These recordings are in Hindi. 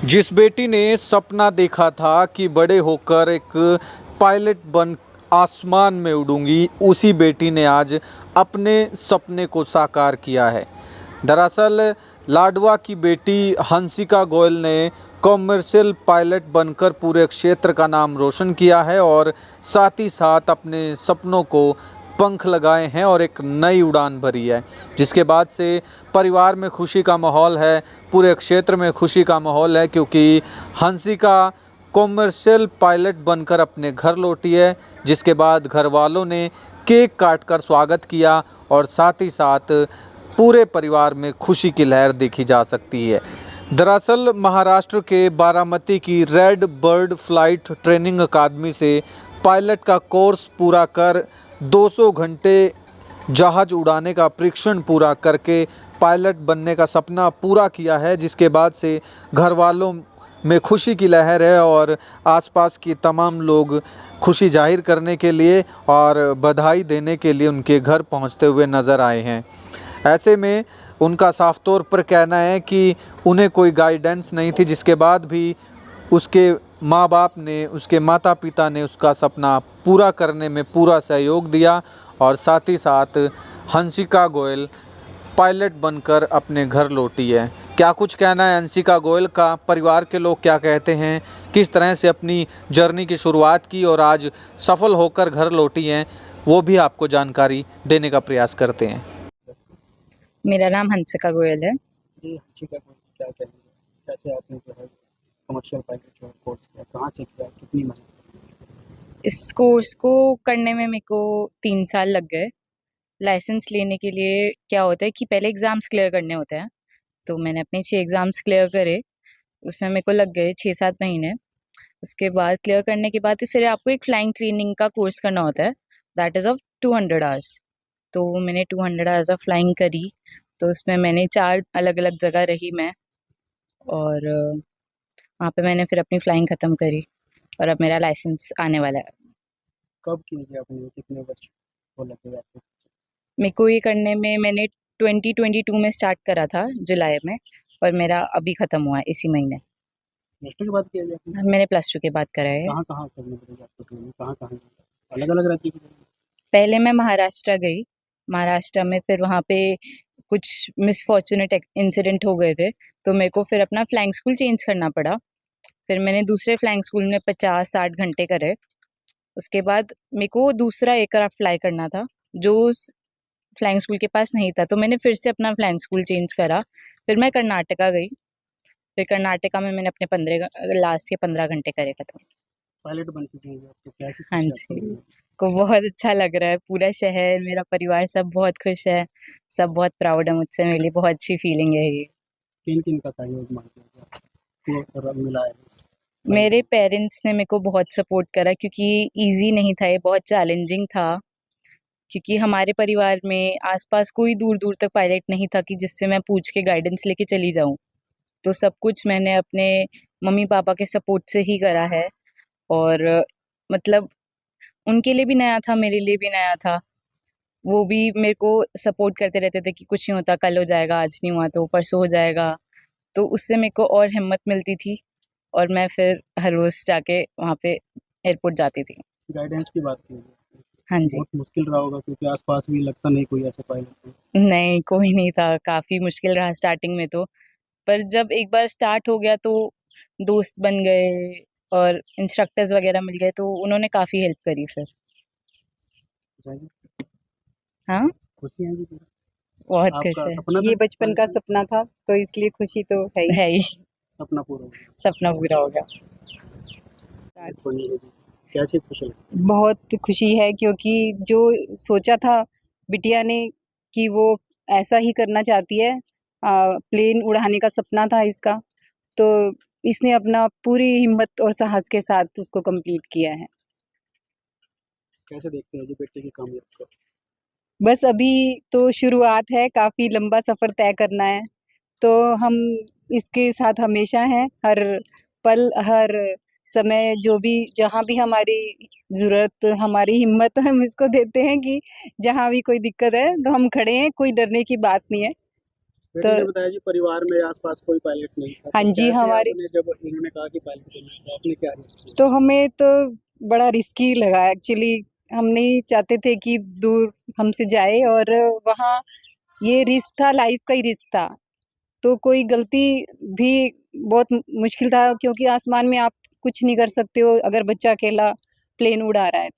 जिस बेटी ने सपना देखा था कि बड़े होकर एक पायलट बन आसमान में उड़ूंगी, उसी बेटी ने आज अपने सपने को साकार किया है। दरअसल लाडवा की बेटी हंसिका गोयल ने कॉमर्शियल पायलट बनकर पूरे क्षेत्र का नाम रोशन किया है और साथ ही साथ अपने सपनों को पंख लगाए हैं और एक नई उड़ान भरी है, जिसके बाद से परिवार में खुशी का माहौल है, पूरे क्षेत्र में खुशी का माहौल है, क्योंकि हंसिका कॉमर्शियल पायलट बनकर अपने घर लौटी है, जिसके बाद घर वालों ने केक काटकर स्वागत किया और साथ ही साथ पूरे परिवार में खुशी की लहर देखी जा सकती है। दरअसल महाराष्ट्र के बारामती की रेड बर्ड फ्लाइट ट्रेनिंग अकादमी से पायलट का कोर्स पूरा कर 200 घंटे जहाज उड़ाने का परीक्षण पूरा करके पायलट बनने का सपना पूरा किया है, जिसके बाद से घर वालों में खुशी की लहर है और आसपास के तमाम लोग खुशी जाहिर करने के लिए और बधाई देने के लिए उनके घर पहुंचते हुए नज़र आए हैं। ऐसे में उनका साफ तौर पर कहना है कि उन्हें कोई गाइडेंस नहीं थी, जिसके बाद भी उसके माँ बाप ने, उसके माता पिता ने उसका सपना पूरा करने में पूरा सहयोग दिया और साथ ही साथ हंसिका गोयल पायलट बनकर अपने घर लौटी है। क्या कुछ कहना है हंसिका गोयल का, परिवार के लोग क्या कहते हैं, किस तरह से अपनी जर्नी की शुरुआत की और आज सफल होकर घर लौटी हैं, वो भी आपको जानकारी देने का प्रयास करते हैं। मेरा नाम हंसिका गोयल है। जी, हंसिका को क्या कहेंगे? कैसे आपने जो है कमर्शियल पायलट जो है कोर्स किया, कहाँ से किया, कितनी मेहनत? इस कोर्स को करने में मेरे को 3 साल लग गए। लाइसेंस लेने के लिए क्या होता है कि पहले एग्ज़ाम्स क्लियर करने होते हैं, तो मैंने अपने 6 एग्ज़ाम्स क्लियर करे, उसमें मेरे को लग गए 6-7 महीने। उसके बाद क्लियर करने के बाद फिर आपको एक फ्लाइंग ट्रेनिंग का कोर्स करना होता है, दैट इज़ ऑफ 200 आवर्स। तो मैंने 200 आवर्स ऑफ फ्लाइंग करी, तो उसमें मैंने 4 अलग-अलग जगह रही मैं और वहाँ पे मैंने फिर अपनी फ्लाइंग ख़त्म करी और अब मेरा लाइसेंस आने वाला है। कब की थी आपने, कितने वर्ष हो लगे आपको? मेरे को ये करने में मैंने 2022 में स्टार्ट करा था जुलाई में और मेरा अभी ख़त्म हुआ है इसी महीने। प्लस टू के बाद किया गया आपने? मैंने +2 के बाद करा है। कहाँ करने पड़ेगा आपको ट्रेनिंग, कहाँ अलग अलग रहती है? पहले मैं महाराष्ट्र गई, महाराष्ट्र में फिर वहाँ पे कुछ मिसफॉर्चुनेट इंसिडेंट हो गए थे, तो मेरे को फिर अपना फ्लाइंग स्कूल चेंज करना पड़ा। फिर मैंने दूसरे फ्लाइंग स्कूल में 50-60 घंटे करे। उसके बाद मेरे को दूसरा एयरक्राफ्ट फ्लाई करना था, जो उस फ्लाइंग स्कूल के पास नहीं था, तो मैंने फिर से अपना फ्लाइंग स्कूल चेंज करा। फिर मैं कर्नाटका गई, फिर कर्नाटका में मैंने अपने 15 लास्ट के 15 घंटे करे ख़त्म। पायलट बन चुके हैं आपको, कैसी हाँ खुशी जी, आपको? को बहुत अच्छा लग रहा है, पूरा शहर, मेरा परिवार सब बहुत खुश है, सब बहुत प्राउड है मुझसे, मेरे लिए बहुत अच्छी फीलिंग है ये। किन किन का सहयोग मांगते हैं आपको मिला है? मेरे पेरेंट्स ने मेरे को बहुत सपोर्ट करा क्योंकि ईज़ी नहीं था ये, बहुत चैलेंजिंग था, क्योंकि हमारे परिवार में आस-पास कोई दूर-दूर तक पायलट नहीं था कि जिससे मैं पूछ के गाइडेंस लेके चली जाऊँ। तो सब कुछ मैंने अपने मम्मी-पापा के सपोर्ट से ही करा है और मतलब उनके लिए भी नया था, मेरे लिए भी नया था। वो भी मेरे को सपोर्ट करते रहते थे कि कुछ नहीं होता, कल हो जाएगा, आज नहीं हुआ तो परसों हो जाएगा। तो उससे मेरे को और हिम्मत मिलती थी और मैं फिर हर रोज़ जाके वहाँ पे एयरपोर्ट जाती थी। गाइडेंस की बात की हाँ जी। बहुत मुश्किल रहा होगा, क्योंकि आसपास भी लगता नहीं कोई ऐसा पायलट है। नहीं, कोई नहीं था, काफ़ी मुश्किल रहा स्टार्टिंग में तो, पर जब एक बार स्टार्ट हो गया तो दोस्त बन गए और इंस्ट्रक्टर्स वगैरह मिल गए, तो उन्होंने काफ़ी हेल्प करी फिर। जाएगी? हाँ, खुशी है जी? बहुत खुश आपका है। सपना ये था बचपन का सपना था, तो इसलिए खुशी तो है ही। है ही, सपना पूरा हो गया? सपना पूरा हो गया। बनी है जी, कैसी खुशी लगी? बहुत खुशी है क्योंकि जो सोचा था बिटिया ने कि वो ऐसा ही करना चाहती है, प्लेन उड़ाने का सपना था इसका, तो इसने अपना पूरी हिम्मत और साहस के साथ उसको कंप्लीट किया है। कैसे देखते हैं जी बेटे की कामयाबी को? बस अभी तो शुरुआत है, काफ़ी लंबा सफ़र तय करना है, तो हम इसके साथ हमेशा हैं, हर पल, हर समय जो भी जहाँ भी हमारी ज़रूरत, हमारी हिम्मत हम इसको देते हैं कि जहाँ भी कोई दिक्कत है, तो हम खड़े हैं, कोई डरने की बात नहीं है। बेटी ने बताया जी परिवार में आसपास कोई पायलट नहीं था। हाँ तो जी, कैसे हमारे आपने जब इन्होंने कहा कि पायलट बनना है तो आपने क्या रिएक्ट किया? तो हमें तो बड़ा रिस्की लगा एक्चुअली। हम नहीं चाहते थे कि दूर हमसे जाए, और वहाँ ये रिस्क था, लाइफ का ही रिस्क था। तो कोई गलती भी बहुत मुश्किल था, क्योंकि आसमान में आप कुछ नहीं कर सकते हो अगर बच्चा अकेला प्लेन उड़ा रहा है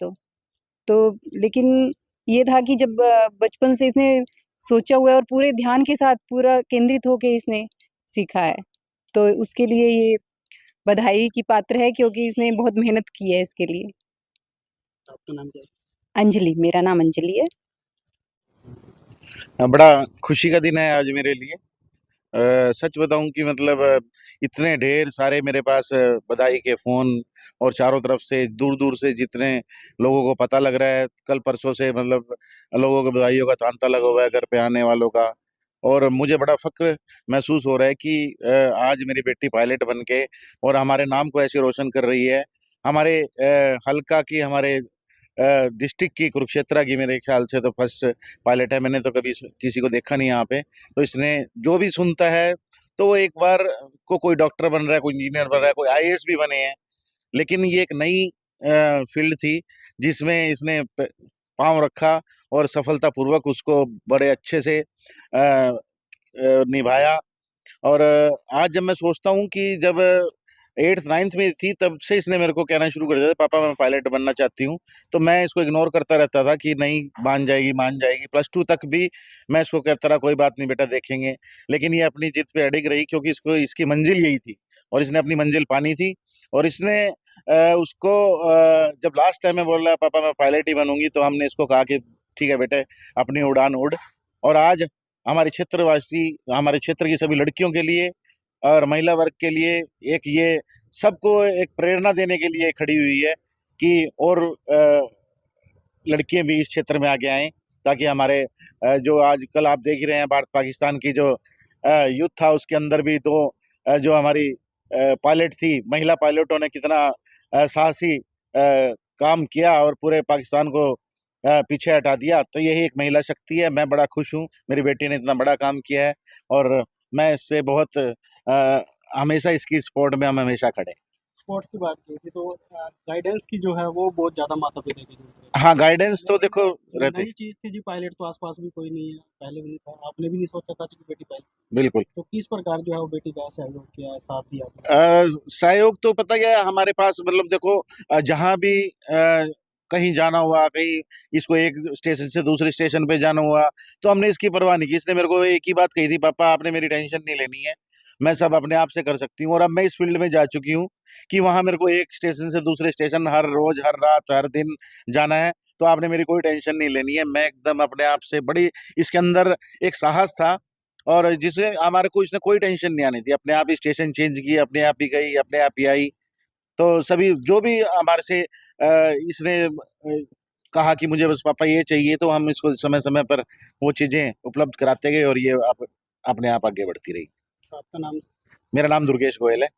तो लेकिन ये था कि जब बचपन से इसने सोचा हुआ है और पूरे ध्यान के साथ पूरा केंद्रित होके इसने सीखा है, तो उसके लिए ये बधाई की पात्र है, क्योंकि इसने बहुत मेहनत की है इसके लिए। आपका नाम क्या है? अंजलि, मेरा नाम अंजलि है। बड़ा खुशी का दिन है आज मेरे लिए। सच बताऊं कि मतलब इतने ढेर सारे मेरे पास बधाई के फोन और चारों तरफ से दूर दूर से जितने लोगों को पता लग रहा है, कल परसों से मतलब लोगों को बधाइयों का तांता लगा हुआ है घर पे आने वालों का। और मुझे बड़ा फक्र महसूस हो रहा है कि आज मेरी बेटी पायलट बन के और हमारे नाम को ऐसे रोशन कर रही है। हमारे हल्का की, हमारे डिस्ट्रिक्ट की, कुरुक्षेत्र की मेरे ख्याल से तो फर्स्ट पायलट है। मैंने तो कभी किसी को देखा नहीं यहाँ पे। तो इसने जो भी सुनता है तो वो एक बार को कोई डॉक्टर बन रहा है, कोई इंजीनियर बन रहा है, कोई आईएएस भी बने हैं। लेकिन ये एक नई फील्ड थी जिसमें इसने पांव रखा और सफलतापूर्वक उसको बड़े अच्छे से निभाया। और आज जब मैं सोचता हूँ कि जब 8th 9th में थी तब से इसने मेरे को कहना शुरू कर दिया था, पापा मैं पायलट बनना चाहती हूँ। तो मैं इसको इग्नोर करता रहता था कि नहीं, मान जाएगी मान जाएगी। +2 तक भी मैं इसको कहता रहा कोई बात नहीं बेटा देखेंगे। लेकिन ये अपनी जिद पे अड़िग रही, क्योंकि इसको इसकी मंजिल यही थी और इसने अपनी मंजिल पानी थी। और इसने उसको जब लास्ट टाइम में बोल रहा पापा मैं पायलट ही बनूंगी, तो हमने इसको कहा कि ठीक है बेटे अपनी उड़ान उड़। और आज हमारे क्षेत्रवासी, हमारे क्षेत्र की सभी लड़कियों के लिए और महिला वर्ग के लिए एक ये सबको एक प्रेरणा देने के लिए खड़ी हुई है कि और लड़कियां भी इस क्षेत्र में आगे आएं, ताकि हमारे जो आज कल आप देख ही रहे हैं भारत पाकिस्तान की जो युद्ध था उसके अंदर भी तो जो हमारी पायलट थी, महिला पायलटों ने कितना साहसी काम किया और पूरे पाकिस्तान को पीछे हटा दिया। तो यही एक महिला शक्ति है। मैं बड़ा खुश हूँ मेरी बेटी ने इतना बड़ा काम किया है और मैं इससे बहुत हमेशा इसकी सपोर्ट में हम हमेशा खड़े। स्पोर्ट्स की बात की थी तो गाइडेंस की जो है वो बहुत ज़्यादा माता पिता की जरूरत है। हाँ, गाइडेंस तो लेकिन देखो रहते नई चीज़ थी जी, पायलट तो आसपास भी कोई नहीं है, पहले भी नहीं था, आपने भी नहीं सोचा था कि बेटी पायलट। बिल्कुल। तो किस प्रकार जो है वो बेटी का सहयोग किया, साथ दिया आपने? सहयोग तो पता क्या है हमारे पास, मतलब देखो जहाँ भी कहीं जाना हुआ, कहीं इसको एक स्टेशन से दूसरे स्टेशन पे जाना हुआ, तो हमने इसकी परवाह नहीं की। इसने मेरे को एक ही बात कही थी, पापा आपने मेरी टेंशन नहीं लेनी है, मैं सब अपने आप से कर सकती हूँ। और अब मैं इस फील्ड में जा चुकी हूँ कि वहां मेरे को एक स्टेशन से दूसरे स्टेशन हर रोज, हर रात, हर दिन जाना है। तो आपने मेरी कोई टेंशन नहीं लेनी है। मैं एकदम अपने आप से बड़ी, इसके अंदर एक साहस था और जिसे हमारे को इसने कोई टेंशन नहीं आनी थी। अपने आप ही स्टेशन चेंज किए, अपने आप ही गई, अपने आप ही आई। तो सभी जो भी हमारे से इसने कहा कि मुझे बस पापा ये चाहिए, तो हम इसको समय समय पर वो चीजें उपलब्ध कराते गए और ये अपने आप आगे बढ़ती रही। आपका नाम? मेरा नाम दुर्गेश गोयल है।